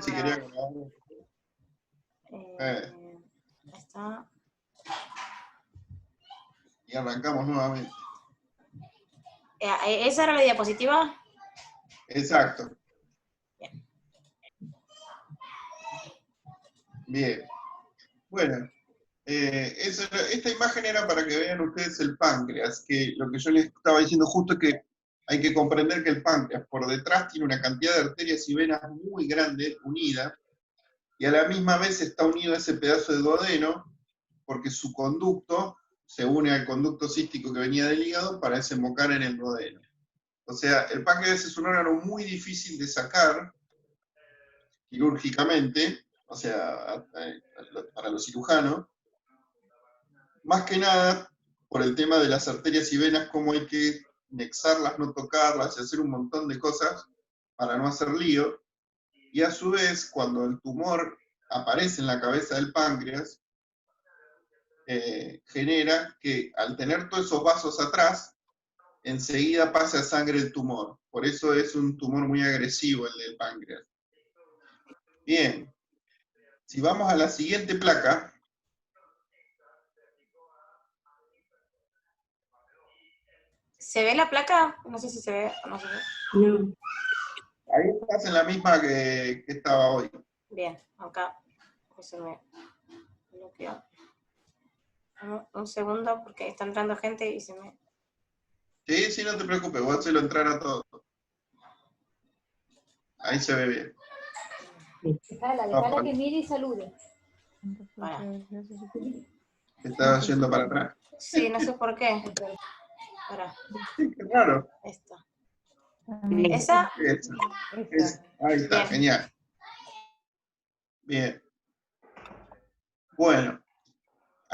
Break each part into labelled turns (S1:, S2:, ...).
S1: Si quería grabar.
S2: Está.
S1: Y arrancamos nuevamente.
S2: ¿Esa era la diapositiva?
S1: Exacto.
S2: Bien.
S1: Bien. Bueno, esta imagen era para que vean ustedes el páncreas, que lo que yo les estaba diciendo justo es que hay que comprender que el páncreas por detrás tiene una cantidad de arterias y venas muy grande, unidas, y a la misma vez está unido a ese pedazo de duodeno, porque su conducto se une al conducto cístico que venía del hígado para desembocar en el duodeno. O sea, el páncreas es un órgano muy difícil de sacar quirúrgicamente, o sea, para los cirujanos, más que nada por el tema de las arterias y venas, cómo hay que nexarlas, no tocarlas y hacer un montón de cosas para no hacer lío. Y a su vez, cuando el tumor aparece en la cabeza del páncreas, genera que al tener todos esos vasos atrás, enseguida pasa a sangre el tumor. Por eso es un tumor muy agresivo el del páncreas. Bien, si vamos a la siguiente placa,
S2: ¿se ve la placa? No sé si se ve o no se ve.
S3: No.
S1: ahí estás en la misma que estaba hoy.
S2: Bien, acá se me bloqueó. Un segundo porque está entrando gente y se me...
S1: Sí, sí, no te preocupes, vos se lo entrar a todo. Ahí se ve bien.
S3: Dejala que mire y salude.
S2: Para.
S1: Te estaba yendo para atrás.
S2: Sí, no sé por qué. Para.
S1: Sí, qué raro.
S2: Esta. ¿Esa?
S1: Ahí está,
S2: Bien.
S1: genial. Bien. Bueno,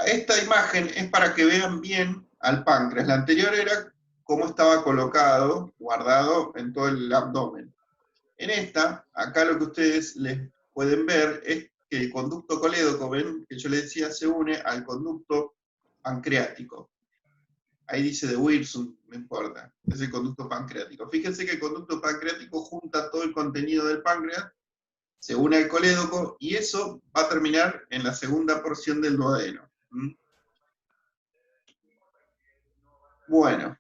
S1: esta imagen es para que vean bien al páncreas. La anterior era cómo estaba colocado, guardado en todo el abdomen. En esta, acá lo que ustedes les pueden ver es que el conducto colédoco, ven, que yo les decía, se une al conducto pancreático. Ahí dice de Wilson, no importa, es el conducto pancreático. Fíjense que el conducto pancreático junta todo el contenido del páncreas, se une al colédoco, y eso va a terminar en la segunda porción del duodeno. Bueno,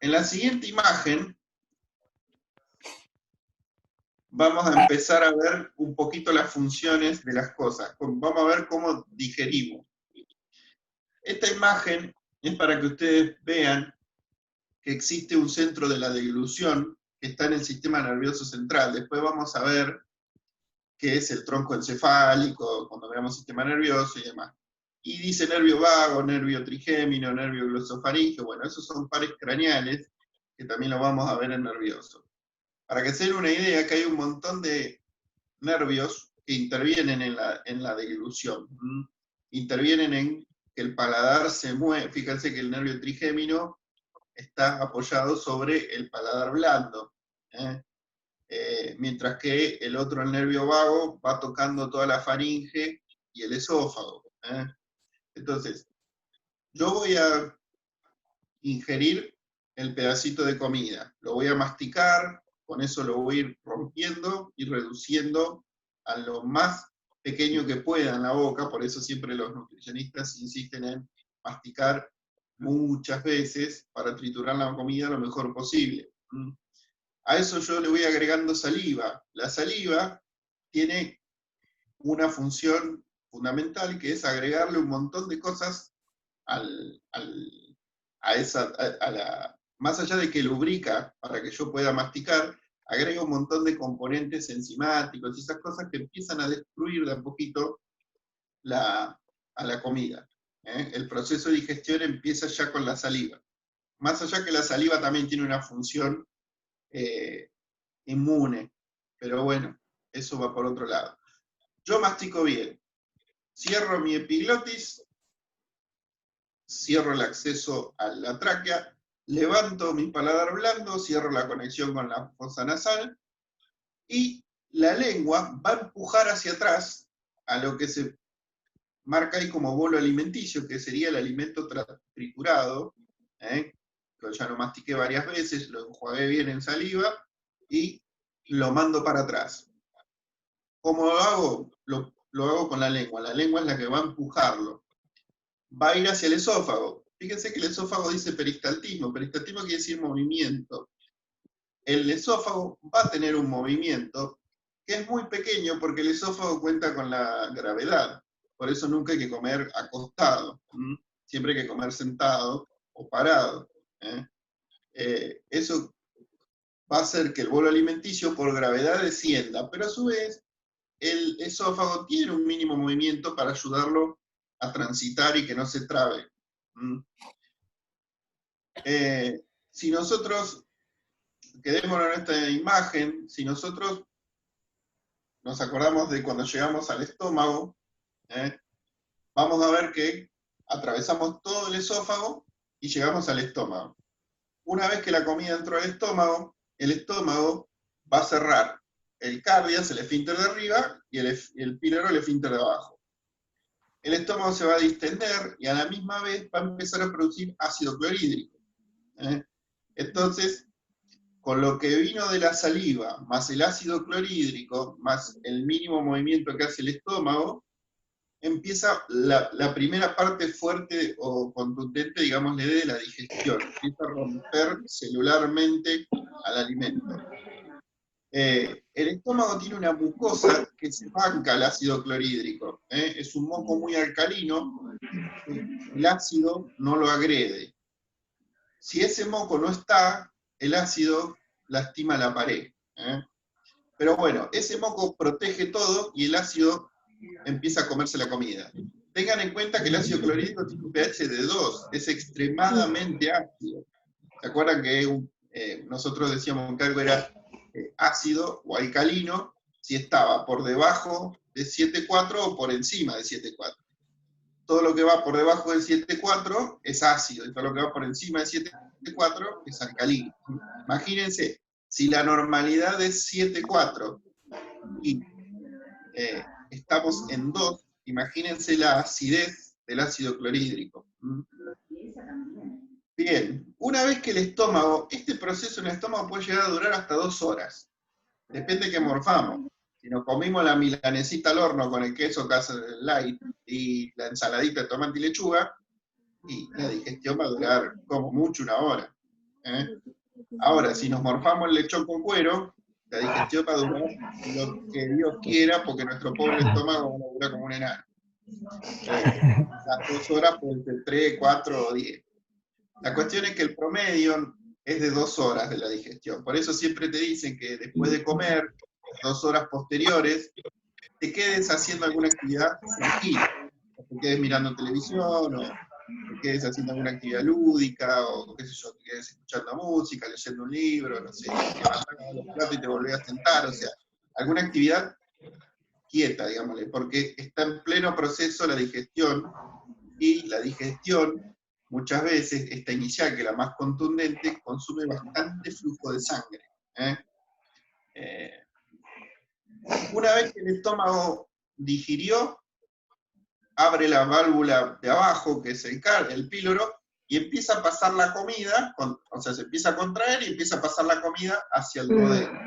S1: en la siguiente imagen vamos a empezar a ver un poquito las funciones de las cosas. Vamos a ver cómo digerimos. Esta imagen es para que ustedes vean que existe un centro de la deglución que está en el sistema nervioso central. Después vamos a ver qué es el tronco encefálico, cuando veamos sistema nervioso y demás. Y dice nervio vago, nervio trigémino, nervio glosofaríngeo. Bueno, esos son pares craneales que también lo vamos a ver en nervioso. Para que se den una idea, que hay un montón de nervios que intervienen en la deglución. Intervienen en que el paladar se mueve. Fíjense que el nervio trigémino está apoyado sobre el paladar blando, mientras que el otro, el nervio vago, va tocando toda la faringe y el esófago. Entonces, yo voy a ingerir el pedacito de comida, lo voy a masticar, con eso lo voy a ir rompiendo y reduciendo a lo más pequeño que pueda en la boca. Por eso siempre los nutricionistas insisten en masticar muchas veces para triturar la comida lo mejor posible. A eso yo le voy agregando saliva. La saliva tiene una función fundamental, que es agregarle un montón de cosas más allá de que lubrica para que yo pueda masticar, agrega un montón de componentes enzimáticos y esas cosas que empiezan a destruir de a poquito a la comida. El proceso de digestión empieza ya con la saliva. Más allá que la saliva también tiene una función inmune, pero bueno, eso va por otro lado. Yo mastico bien, cierro mi epiglotis, cierro el acceso a la tráquea, levanto mi paladar blando, cierro la conexión con la fosa nasal, y la lengua va a empujar hacia atrás a lo que se marca ahí como bolo alimenticio, que sería el alimento triturado, que ya lo mastiqué varias veces, lo enjuagué bien en saliva, y lo mando para atrás. ¿Cómo lo hago? Lo hago con la lengua. La lengua es la que va a empujarlo. Va a ir hacia el esófago. Fíjense que el esófago dice peristaltismo. Peristaltismo quiere decir movimiento. El esófago va a tener un movimiento que es muy pequeño porque el esófago cuenta con la gravedad. Por eso nunca hay que comer acostado. Siempre hay que comer sentado o parado. Eso va a hacer que el bolo alimenticio por gravedad descienda, pero a su vez el esófago tiene un mínimo movimiento para ayudarlo a transitar y que no se trabe. Si nosotros, quedémonos en esta imagen, si nosotros nos acordamos de cuando llegamos al estómago, vamos a ver que atravesamos todo el esófago y llegamos al estómago. Una vez que la comida entró al estómago, el estómago va a cerrar el cardias, el esfínter de arriba, y el píloro, el esfínter de abajo. El estómago se va a distender y a la misma vez va a empezar a producir ácido clorhídrico. Entonces, con lo que vino de la saliva, más el ácido clorhídrico, más el mínimo movimiento que hace el estómago, empieza la primera parte fuerte o contundente, digámosle, de la digestión. Empieza a romper celularmente al alimento. El estómago tiene una mucosa que se banca al ácido clorhídrico. Es un moco muy alcalino, el ácido no lo agrede. Si ese moco no está, el ácido lastima la pared. Pero bueno, ese moco protege todo y el ácido empieza a comerse la comida. Tengan en cuenta que el ácido clorhídrico tiene un pH de 2, es extremadamente ácido. ¿Se acuerdan que nosotros decíamos que algo era ácido o alcalino si estaba por debajo de 7,4 o por encima de 7,4? Todo lo que va por debajo de 7,4 es ácido, y todo lo que va por encima de 7,4 es alcalino. Imagínense, si la normalidad es 7,4 y estamos en 2, imagínense la acidez del ácido clorhídrico. Bien, una vez que el estómago, este proceso en el estómago puede llegar a durar hasta 2 horas. Depende de qué morfamos. Si nos comimos la milanesita al horno con el queso light y la ensaladita de tomate y lechuga, y la digestión va a durar como mucho 1 hora. Ahora, si nos morfamos el lechón con cuero, la digestión va a durar lo que Dios quiera, porque nuestro pobre estómago va a durar como un enano. Las 2 horas pueden ser 3, 4 o 10. La cuestión es que el promedio es de 2 horas de la digestión. Por eso siempre te dicen que después de comer, 2 horas posteriores, te quedes haciendo alguna actividad tranquila. O te quedes mirando televisión, o te quedes haciendo alguna actividad lúdica, o qué sé yo, te quedes escuchando música, leyendo un libro, no sé, te vas a lavar los platos y te volvés a sentar, o sea, alguna actividad quieta, digámosle, porque está en pleno proceso la digestión, y la digestión, muchas veces, esta inicial, que es la más contundente, consume bastante flujo de sangre. Una vez que el estómago digirió, abre la válvula de abajo, que es el píloro, y empieza a pasar la comida, o sea, se empieza a contraer y empieza a pasar la comida hacia el duodeno.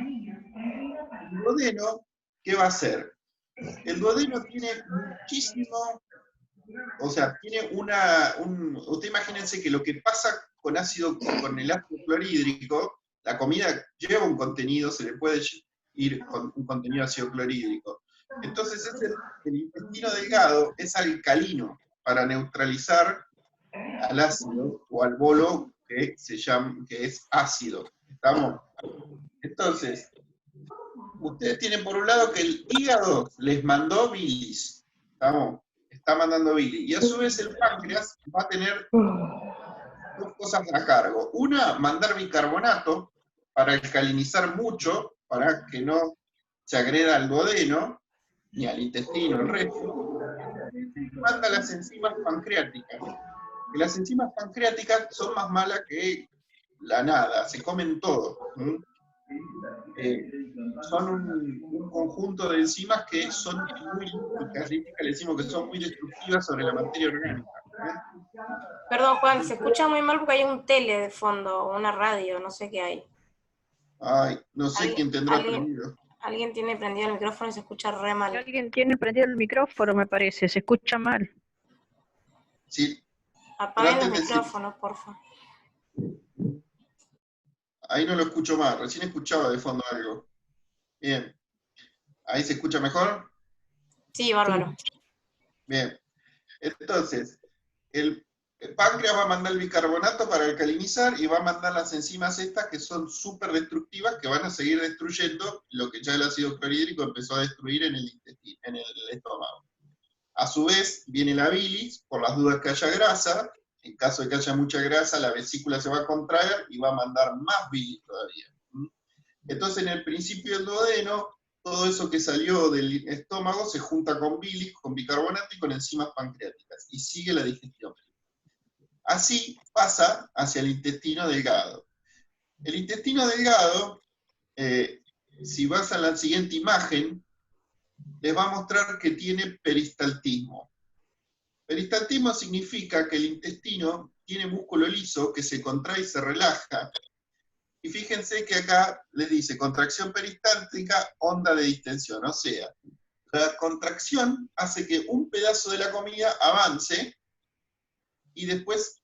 S1: El duodeno, ¿qué va a hacer? El duodeno tiene muchísimo, o sea, tiene usted imagínense que lo que pasa con el ácido clorhídrico, la comida lleva un contenido, se le puede ir con un contenido de ácido clorhídrico. Entonces el intestino delgado es alcalino para neutralizar al ácido o al bolo que es ácido. ¿Estamos? Entonces, ustedes tienen por un lado que el hígado les mandó bilis. ¿Estamos? Está mandando bilis. Y a su vez el páncreas va a tener 2 cosas a cargo. Una, mandar bicarbonato para alcalinizar mucho, para que no se agreda al duodeno, ni al intestino, al resto. Manda las enzimas pancreáticas. Que las enzimas pancreáticas son más malas que la nada, se comen todo. Son un conjunto de enzimas que son muy líticas, le decimos que son muy destructivas sobre la materia orgánica.
S2: Perdón, Juan, se escucha muy mal porque hay un tele de fondo, o una radio, no sé qué hay.
S1: Ay, no sé quién tendrá
S2: ¿Alguien?
S1: prendido.
S2: Alguien tiene prendido el micrófono y se escucha re mal.
S4: Alguien tiene prendido el micrófono, me parece, se escucha mal.
S1: Sí.
S2: Apaguen los
S1: Traten de
S2: micrófonos, porfa.
S1: Ahí no lo escucho más, recién escuchaba de fondo algo. Bien. ¿Ahí se escucha mejor?
S2: Sí, bárbaro.
S1: Bien. Entonces, el páncreas va a mandar el bicarbonato para alcalinizar y va a mandar las enzimas estas que son súper destructivas, que van a seguir destruyendo lo que ya el ácido clorhídrico empezó a destruir en el intestino, en el estómago. A su vez, viene la bilis, por las dudas que haya grasa. En caso de que haya mucha grasa, la vesícula se va a contraer y va a mandar más bilis todavía. Entonces, en el principio del duodeno, todo eso que salió del estómago se junta con bilis, con bicarbonato y con enzimas pancreáticas, y sigue la digestión. Así pasa hacia el intestino delgado. El intestino delgado, si vas a la siguiente imagen, les va a mostrar que tiene peristaltismo. Peristaltismo significa que el intestino tiene músculo liso que se contrae y se relaja. Y fíjense que acá les dice contracción peristáltica, onda de distensión. O sea, la contracción hace que un pedazo de la comida avance y después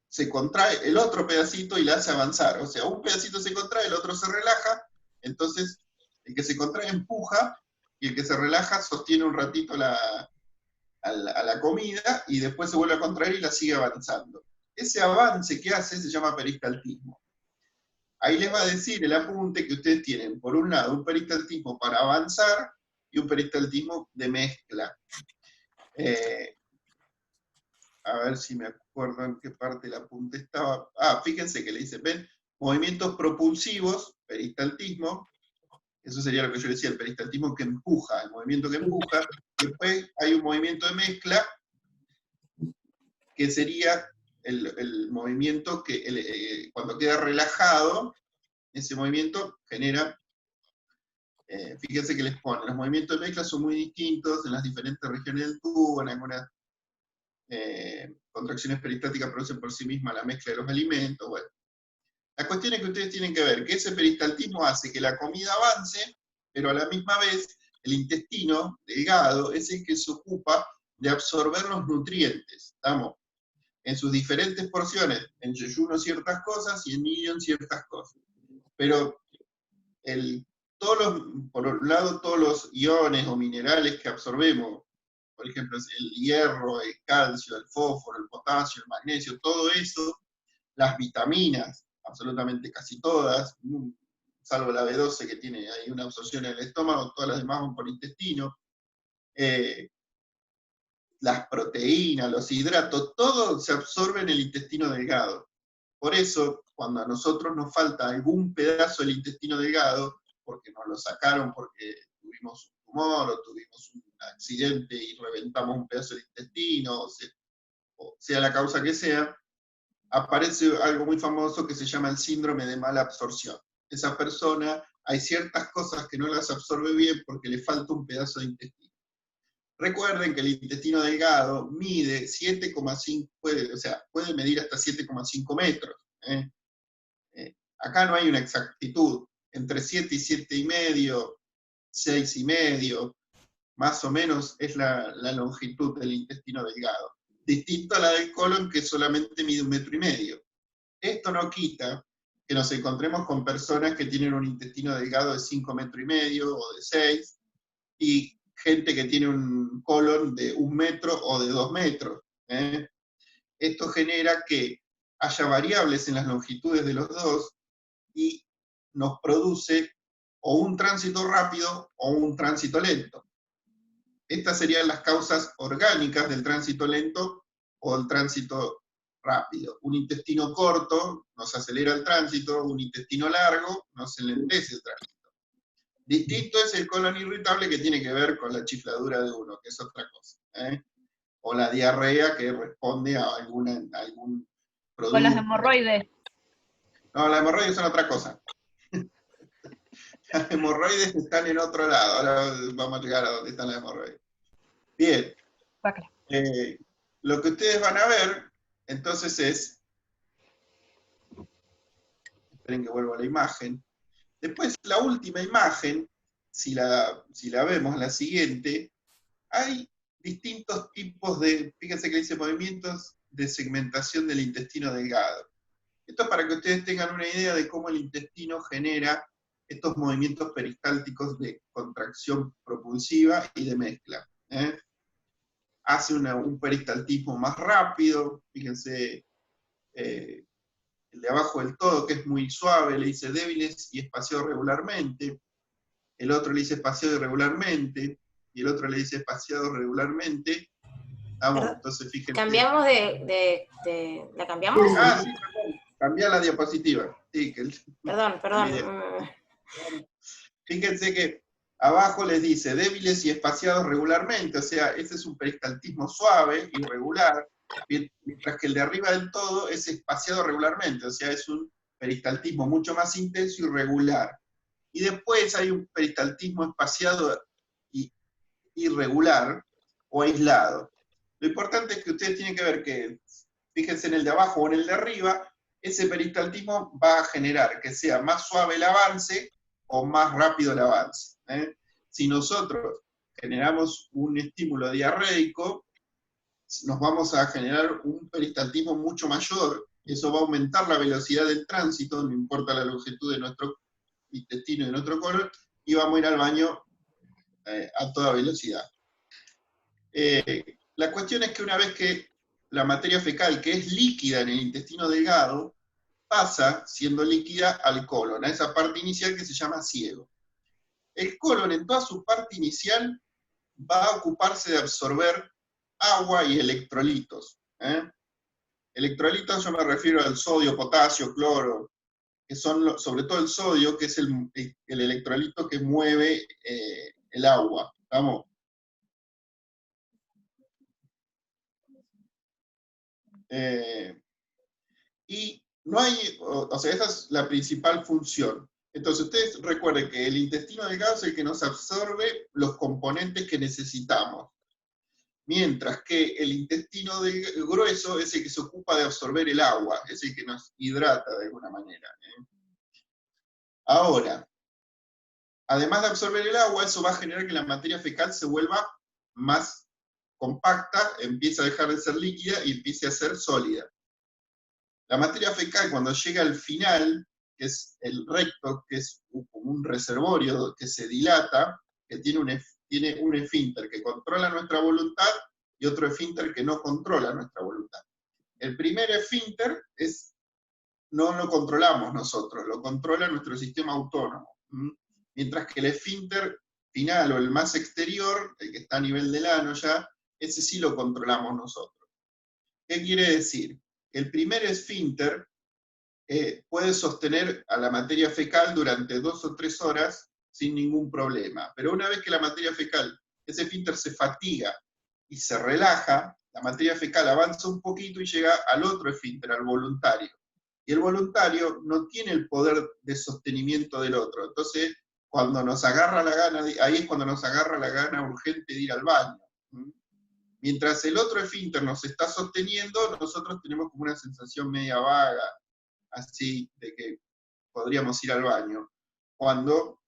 S1: se contrae el otro pedacito y la hace avanzar. O sea, un pedacito se contrae, el otro se relaja, entonces el que se contrae empuja y el que se relaja sostiene un ratito a la comida y después se vuelve a contraer y la sigue avanzando. Ese avance que hace se llama peristaltismo. Ahí les va a decir el apunte que ustedes tienen, por un lado, un peristaltismo para avanzar y un peristaltismo de mezcla. A ver si me acuerdo en qué parte el apunte estaba. Fíjense que le dice, ven, movimientos propulsivos, peristaltismo, eso sería lo que yo decía, el peristaltismo que empuja, el movimiento que empuja. Después hay un movimiento de mezcla, que sería el movimiento que cuando queda relajado, ese movimiento genera, fíjense que les pone, los movimientos de mezcla son muy distintos en las diferentes regiones del tubo, en algunas contracciones peristáticas producen por sí misma la mezcla de los alimentos, bueno. La cuestión es que ustedes tienen que ver que ese peristaltismo hace que la comida avance, pero a la misma vez el intestino delgado es el que se ocupa de absorber los nutrientes, ¿estamos? En sus diferentes porciones, en yeyuno ciertas cosas y en niño ciertas cosas. Pero por un lado todos los iones o minerales que absorbemos, por ejemplo el hierro, el calcio, el fósforo, el potasio, el magnesio, todo eso, las vitaminas, absolutamente casi todas, salvo la B12 que tiene ahí una absorción en el estómago, todas las demás van por el intestino, las proteínas, los hidratos, todo se absorbe en el intestino delgado. Por eso, cuando a nosotros nos falta algún pedazo del intestino delgado, porque nos lo sacaron porque tuvimos un tumor o tuvimos un accidente y reventamos un pedazo del intestino, o sea la causa que sea, aparece algo muy famoso que se llama el síndrome de mala absorción. Esa persona, hay ciertas cosas que no las absorbe bien porque le falta un pedazo de intestino. Recuerden que el intestino delgado mide 7,5, puede medir hasta 7,5 metros. Acá no hay una exactitud. Entre 7 y 7,5, 6,5, más o menos es la longitud del intestino delgado. Distinto a la del colon, que solamente mide 1,5 metros. Esto no quita que nos encontremos con personas que tienen un intestino delgado de 5,5 metros o de 6, y gente que tiene un colon de 1 metro o de 2 metros. Esto genera que haya variables en las longitudes de los dos y nos produce o un tránsito rápido o un tránsito lento. Estas serían las causas orgánicas del tránsito lento o el tránsito rápido. Un intestino corto nos acelera el tránsito, un intestino largo nos enlentece el tránsito. Distinto es el colon irritable, que tiene que ver con la chifladura de uno, que es otra cosa. O la diarrea, que responde a algún producto.
S4: Con las hemorroides.
S1: No, las hemorroides son otra cosa. Las hemorroides están en otro lado. Ahora vamos a llegar a donde están las hemorroides. Bien. Lo que ustedes van a ver, entonces es... Esperen que vuelvo a la imagen. Después, la última imagen si la vemos, la siguiente, hay distintos tipos de, fíjense que dice movimientos de segmentación del intestino delgado. Esto es para que ustedes tengan una idea de cómo el intestino genera estos movimientos peristálticos de contracción propulsiva y de mezcla. Hace un peristaltismo más rápido, fíjense, el de abajo del todo, que es muy suave, le dice débiles y espaciado regularmente, el otro le dice espaciado irregularmente, y el otro le dice espaciado regularmente. Vamos, entonces fíjense.
S2: Cambiamos ¿la cambiamos?
S1: Ah, sí, perdón. Cambiar la diapositiva. Sí,
S2: Perdón.
S1: Fíjense que abajo les dice débiles y espaciados regularmente, o sea, ese es un peristaltismo suave, irregular, mientras que el de arriba del todo es espaciado regularmente, o sea, es un peristaltismo mucho más intenso y regular. Y después hay un peristaltismo espaciado y irregular o aislado. Lo importante es que ustedes tienen que ver que, fíjense en el de abajo o en el de arriba, ese peristaltismo va a generar que sea más suave el avance o más rápido el avance. Si nosotros generamos un estímulo diarreico, nos vamos a generar un peristaltismo mucho mayor, eso va a aumentar la velocidad del tránsito, no importa la longitud de nuestro intestino y de nuestro colon, y vamos a ir al baño a toda velocidad. La cuestión es que una vez que la materia fecal, que es líquida en el intestino delgado, pasa, siendo líquida, al colon, a esa parte inicial que se llama ciego. El colon, en toda su parte inicial, va a ocuparse de absorber agua y electrolitos. Electrolitos yo me refiero al sodio, potasio, cloro, que son sobre todo el sodio, que es el electrolito que mueve el agua. ¿Estamos? Y no hay, o sea, esa es la principal función. Entonces, ustedes recuerden que el intestino delgado es el que nos absorbe los componentes que necesitamos, mientras que el intestino grueso es el que se ocupa de absorber el agua, es el que nos hidrata de alguna manera. Ahora, además de absorber el agua, eso va a generar que la materia fecal se vuelva más compacta, empiece a dejar de ser líquida y empiece a ser sólida. La materia fecal, cuando llega al final, que es el recto, que es como un reservorio que se dilata, que tiene un esfínter que controla nuestra voluntad y otro esfínter que no controla nuestra voluntad. El primer esfínter no lo controlamos nosotros, lo controla nuestro sistema autónomo. Mientras que el esfínter final o el más exterior, el que está a nivel del ano ya, ese sí lo controlamos nosotros. ¿Qué quiere decir? El primer esfínter puede sostener a la materia fecal durante 2 o 3 horas sin ningún problema. Pero una vez que la materia fecal, ese esfínter se fatiga y se relaja, la materia fecal avanza un poquito y llega al otro esfínter, al voluntario. Y el voluntario no tiene el poder de sostenimiento del otro. Entonces, cuando nos agarra la gana, ahí es cuando nos agarra la gana urgente de ir al baño. Mientras el otro esfínter nos está sosteniendo, nosotros tenemos como una sensación media vaga, así, de que podríamos ir al baño. Cuando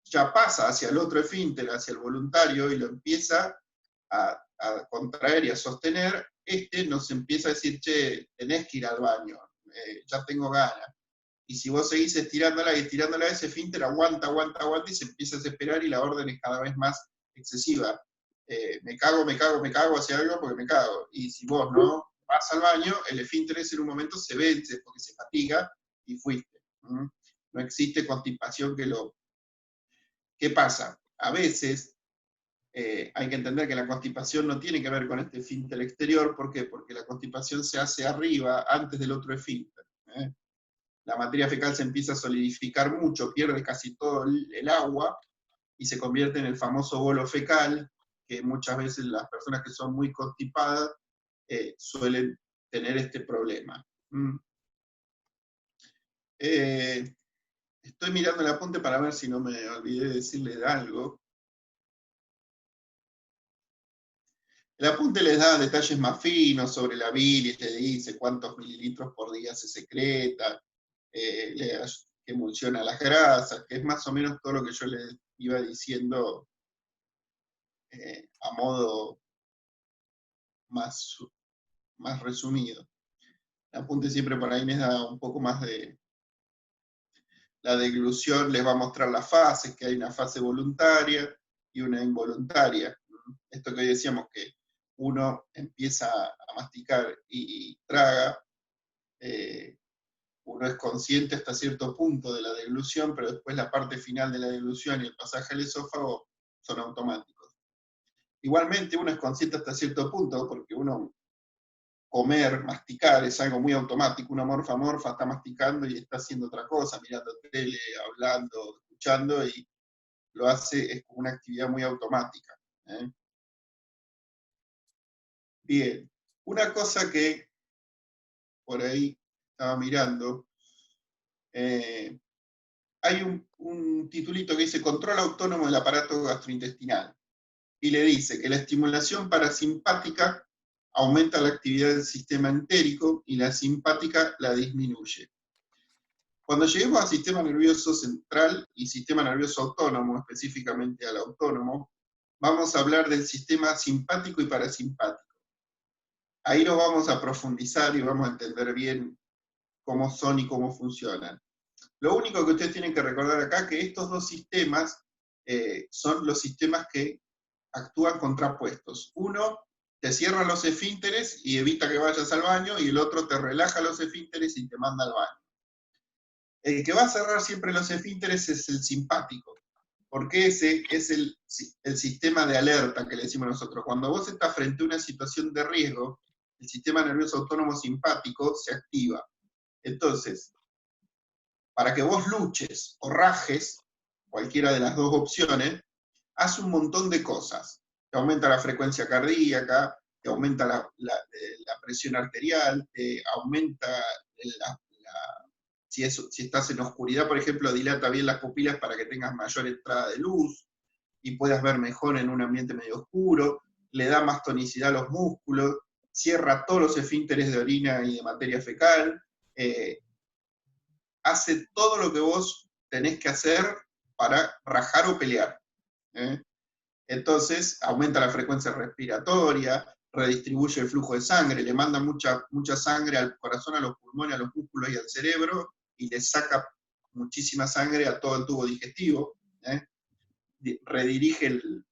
S1: ya pasa hacia el otro esfínter, hacia el voluntario, y lo empieza a contraer y a sostener, nos empieza a decir, che, tenés que ir al baño, ya tengo ganas. Y si vos seguís estirándola y estirándola, ese esfínter aguanta, y se empieza a desesperar y la orden es cada vez más excesiva. Me cago hacia algo porque me cago. Y si vos no vas al baño, el esfínter en un momento se vence porque se fatiga y fuiste. No existe constipación que lo... ¿Qué pasa? A veces hay que entender que la constipación no tiene que ver con este esfínter exterior. ¿Por qué? Porque la constipación se hace arriba, antes del otro esfínter. La materia fecal se empieza a solidificar mucho, pierde casi todo el agua y se convierte en el famoso bolo fecal, que muchas veces las personas que son muy constipadas suelen tener este problema. Estoy mirando el apunte para ver si no me olvidé de decirles algo. El apunte les da detalles más finos sobre la bilis, te dice cuántos mililitros por día se secreta, que emulsiona las grasas, que es más o menos todo lo que yo les iba diciendo a modo más resumido. El apunte siempre por ahí les da un poco más de... La deglución les va a mostrar las fases, que hay una fase voluntaria y una involuntaria. Esto que hoy decíamos que uno empieza a masticar y traga, uno es consciente hasta cierto punto de la deglución, pero después la parte final de la deglución y el pasaje al esófago son automáticos. Igualmente uno es consciente hasta cierto punto, porque uno comer, masticar, es algo muy automático, uno morfa, está masticando y está haciendo otra cosa, mirando tele, hablando, escuchando, y lo hace, es como una actividad muy automática. Bien, una cosa que por ahí estaba mirando, hay un titulito que dice Control autónomo del aparato gastrointestinal, y le dice que la estimulación parasimpática aumenta la actividad del sistema entérico y la simpática la disminuye. Cuando lleguemos al sistema nervioso central y sistema nervioso autónomo, específicamente al autónomo, vamos a hablar del sistema simpático y parasimpático. Ahí lo vamos a profundizar y vamos a entender bien cómo son y cómo funcionan. Lo único que ustedes tienen que recordar acá es que estos dos sistemas son los sistemas que actúan contrapuestos. Uno te cierra los esfínteres y evita que vayas al baño, y el otro te relaja los esfínteres y te manda al baño. El que va a cerrar siempre los esfínteres es el simpático, porque ese es el sistema de alerta que le decimos nosotros. Cuando vos estás frente a una situación de riesgo, el sistema nervioso autónomo simpático se activa. Entonces, para que vos luches o rajes, cualquiera de las dos opciones, hace un montón de cosas. Te aumenta la frecuencia cardíaca, te aumenta la presión arterial, te aumenta si estás en oscuridad, por ejemplo, dilata bien las pupilas para que tengas mayor entrada de luz y puedas ver mejor en un ambiente medio oscuro, le da más tonicidad a los músculos, cierra todos los esfínteres de orina y de materia fecal, hace todo lo que vos tenés que hacer para rajar o pelear. Entonces, aumenta la frecuencia respiratoria, redistribuye el flujo de sangre, le manda mucha sangre al corazón, a los pulmones, a los músculos y al cerebro, y le saca muchísima sangre a todo el tubo digestivo, redirige el...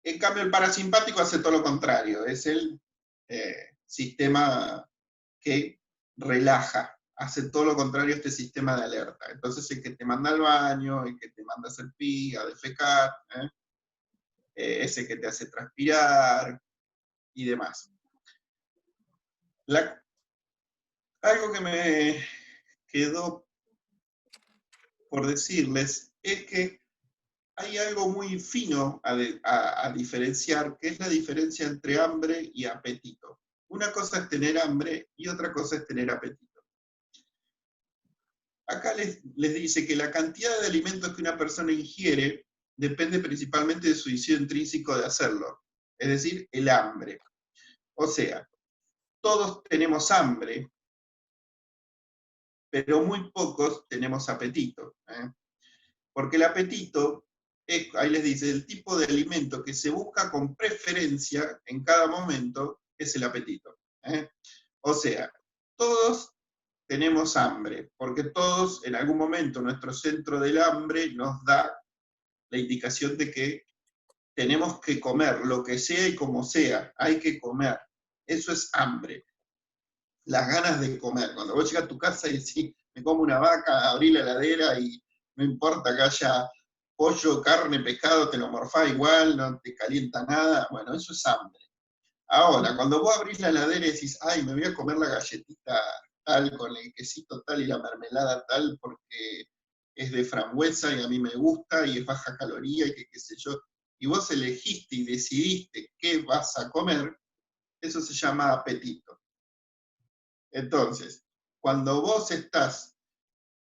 S1: En cambio, el parasimpático hace todo lo contrario, es el sistema que relaja, hace todo lo contrario a este sistema de alerta. Entonces, el que te manda al baño, el que te manda a hacer pis, a defecar, ese que te hace transpirar y demás. Algo que me quedó por decirles es que hay algo muy fino a diferenciar, que es la diferencia entre hambre y apetito. Una cosa es tener hambre y otra cosa es tener apetito. Acá les dice que la cantidad de alimentos que una persona ingiere depende principalmente de su deseo intrínseco de hacerlo, es decir, el hambre. O sea, todos tenemos hambre, pero muy pocos tenemos apetito. Porque el apetito, ahí les dice, el tipo de alimento que se busca con preferencia en cada momento es el apetito. O sea, todos tenemos hambre, porque todos en algún momento nuestro centro del hambre nos da la indicación de que tenemos que comer, lo que sea y como sea, hay que comer. Eso es hambre. Las ganas de comer. Cuando vos llegas a tu casa y decís, me como una vaca, abrí la heladera y no importa que haya pollo, carne, pescado, te lo morfás igual, no te calienta nada. Bueno, eso es hambre. Ahora, cuando vos abrís la heladera y decís, ay, me voy a comer la galletita tal, con el quesito tal y la mermelada tal, porque es de frambuesa y a mí me gusta y es baja caloría y que qué sé yo, y vos elegiste y decidiste qué vas a comer, eso se llama apetito. Entonces, cuando vos estás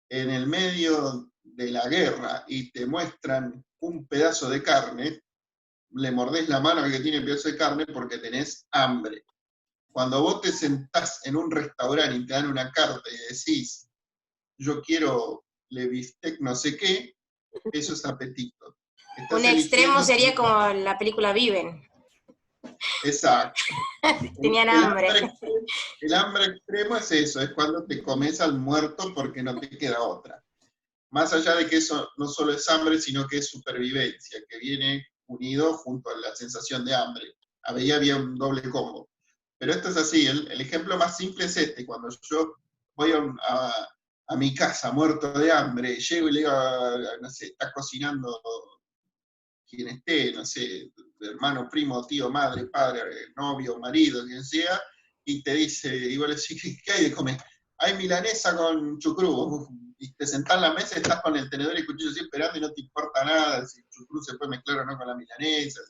S1: en el medio de la guerra y te muestran un pedazo de carne, le mordés la mano al que tiene el pedazo de carne porque tenés hambre. Cuando vos te sentás en un restaurante y te dan una carta y decís, yo quiero le bistec no sé qué, eso es apetito. Estás
S2: Un extremo
S1: eligiendo
S2: sería
S1: si-
S2: como la película Viven.
S1: Exacto.
S2: Tenían
S1: El
S2: hambre.
S1: el hambre extremo es eso, es cuando te comes al muerto porque no te queda otra. Más allá de que eso no solo es hambre, sino que es supervivencia, que viene unido junto a la sensación de hambre. Ahí había un doble combo. Pero esto es así, el ejemplo más simple es este, cuando yo voy a mi casa muerto de hambre, llego y le digo, no sé, está cocinando quien esté, no sé, hermano, primo, tío, madre, padre, novio, marido, quien sea, y te dice, y vos le decís, ¿qué hay de comer? Hay milanesa con chucrú, y te sentás en la mesa y estás con el tenedor y el cuchillo así esperando y no te importa nada, si el chucrú se puede mezclar o no con la milanesa,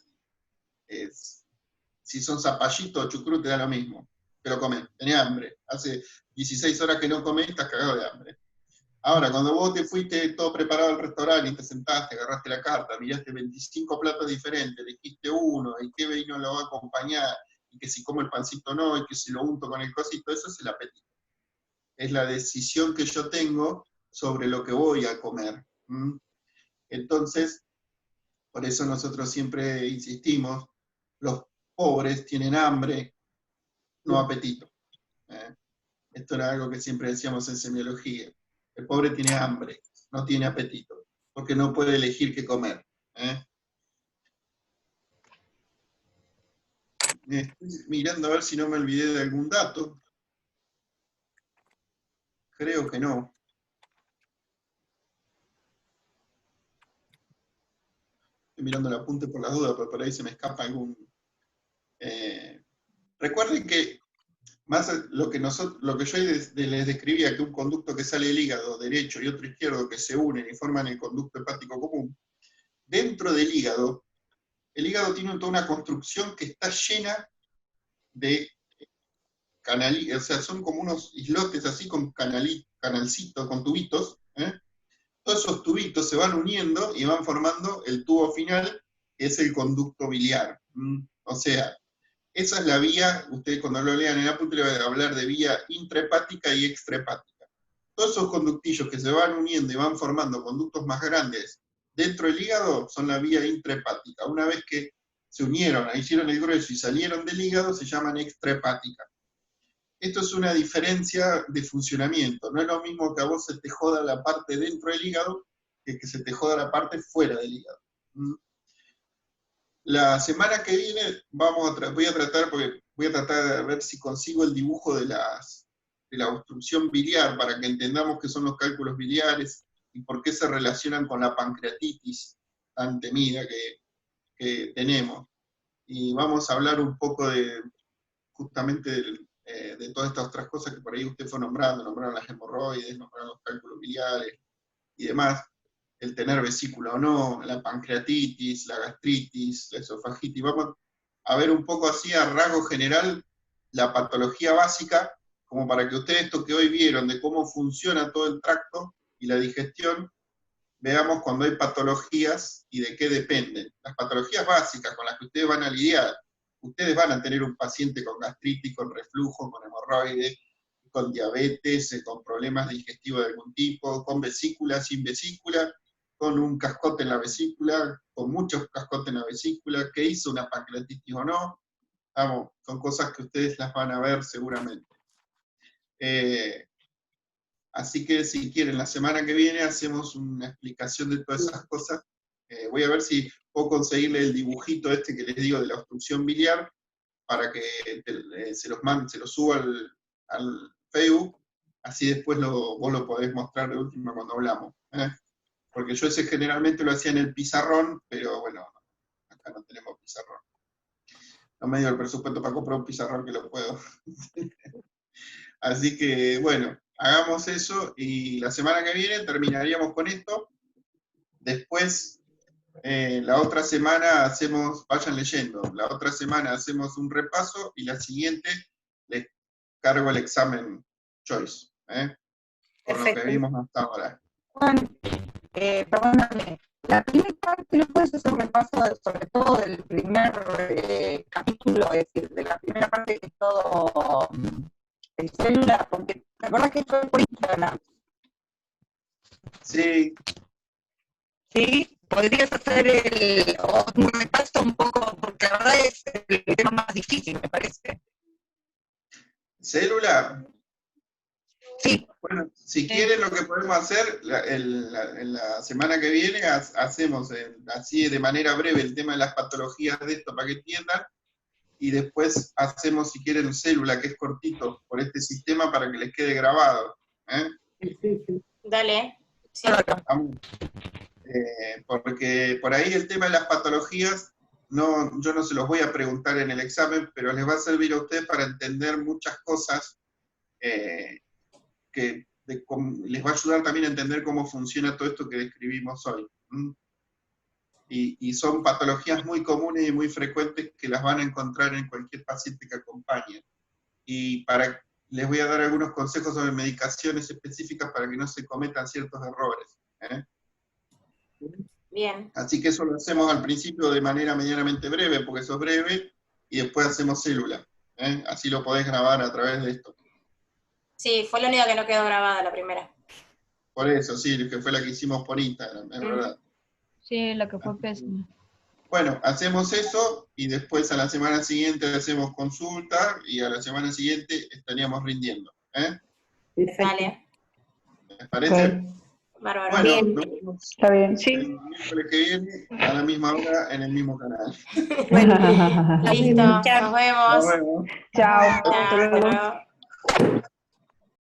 S1: si son zapallitos o chucrú te da lo mismo, pero comés, tenés hambre, hace 16 horas que no comés y estás cagado de hambre. Ahora, cuando vos te fuiste todo preparado al restaurante y te sentaste, agarraste la carta, miraste 25 platos diferentes, elegiste uno, y qué vino lo va a acompañar, y que si como el pancito no, y que si lo unto con el cosito, eso es el apetito. Es la decisión que yo tengo sobre lo que voy a comer. Entonces, por eso nosotros siempre insistimos, los pobres tienen hambre, no apetito. Esto era algo que siempre decíamos en semiología. El pobre tiene hambre, no tiene apetito, porque no puede elegir qué comer. Estoy mirando a ver si no me olvidé de algún dato. Creo que no. Estoy mirando el apunte por las dudas, pero por ahí se me escapa algún. Recuerden que más lo que yo les describía, que un conducto que sale del hígado derecho y otro izquierdo que se unen y forman el conducto hepático común, dentro del hígado, el hígado tiene toda una construcción que está llena de o sea, son como unos islotes así con canalcitos, con tubitos. Todos esos tubitos se van uniendo y van formando el tubo final, que es el conducto biliar. O sea, esa es la vía, ustedes cuando lo lean en el apunte le van a hablar de vía intrahepática y extrahepática. Todos esos conductillos que se van uniendo y van formando conductos más grandes dentro del hígado son la vía intrahepática. Una vez que se unieron, hicieron el grueso y salieron del hígado, se llaman extrahepáticas. Esto es una diferencia de funcionamiento. No es lo mismo que a vos se te joda la parte dentro del hígado que se te joda la parte fuera del hígado. La semana que viene voy a tratar de ver si consigo el dibujo de la obstrucción biliar para que entendamos qué son los cálculos biliares y por qué se relacionan con la pancreatitis tan temida que tenemos. Y vamos a hablar un poco justamente de todas estas otras cosas que por ahí usted fue nombraron las hemorroides, nombraron los cálculos biliares y demás, el tener vesícula o no, la pancreatitis, la gastritis, la esofagitis. Vamos a ver un poco así a rasgo general la patología básica, como para que ustedes esto que hoy vieron de cómo funciona todo el tracto y la digestión, veamos cuando hay patologías y de qué dependen. Las patologías básicas con las que ustedes van a lidiar. Ustedes van a tener un paciente con gastritis, con reflujo, con hemorroides, con diabetes, con problemas digestivos de algún tipo, con vesícula, sin vesícula, con un cascote en la vesícula, con muchos cascotes en la vesícula, que hizo una pancreatitis o no. Vamos, son cosas que ustedes las van a ver seguramente. Así que si quieren, la semana que viene hacemos una explicación de todas esas cosas. Voy a ver si puedo conseguirle el dibujito este que les digo de la obstrucción biliar, para que se lo suba al Facebook, así después vos lo podés mostrar de última cuando hablamos. Porque yo ese generalmente lo hacía en el pizarrón, pero bueno, acá no tenemos pizarrón. No me dio el presupuesto para comprar un pizarrón que lo puedo. Así que, bueno, hagamos eso y la semana que viene terminaríamos con esto. Después, la otra semana vayan leyendo, la otra semana hacemos un repaso y la siguiente les cargo el examen Choice, por lo que vimos hasta ahora.
S5: Juan, perdóname, la primera parte no puedes hacer un repaso sobre todo del primer capítulo, es decir, de la primera parte que es todo el célula, porque ¿te acuerdas que fue por Instagram?
S1: Sí.
S5: ¿Sí? podrías hacer un repaso un poco, porque la verdad es el tema más difícil, me parece.
S1: ¿Célula?
S5: Sí.
S1: Bueno, si quieren lo que podemos hacer, en la semana que viene hacemos así de manera breve el tema de las patologías de esto para que entiendan, y después hacemos, si quieren, célula, que es cortito, por este sistema para que les quede grabado.
S2: Dale. Sí.
S1: Porque por ahí el tema de las patologías, yo no se los voy a preguntar en el examen, pero les va a servir a ustedes para entender muchas cosas que les va a ayudar también a entender cómo funciona todo esto que describimos hoy. Y son patologías muy comunes y muy frecuentes que las van a encontrar en cualquier paciente que acompañen. Y les voy a dar algunos consejos sobre medicaciones específicas para que no se cometan ciertos errores.
S2: Bien.
S1: Así que eso lo hacemos al principio de manera medianamente breve, porque eso es breve, y después hacemos célula. Así lo podés grabar a través de esto.
S2: Sí, fue la única que no quedó grabada, la primera.
S1: Por eso, sí, que fue la que hicimos por Instagram, es verdad.
S3: Sí, la que fue pésima.
S1: Bueno, hacemos eso, y después a la semana siguiente hacemos consulta, y a la semana siguiente estaríamos rindiendo.
S2: Dale.
S1: ¿Les parece?
S5: Okay.
S2: Bárbaro.
S1: Bueno,
S2: Bien.
S1: nos vemos
S5: Está bien.
S4: Sí.
S1: el miércoles que viene, a la misma hora, en el mismo canal.
S2: Listo. Nos vemos.
S1: Nos vemos.
S5: Chao.
S2: Chao, hasta luego.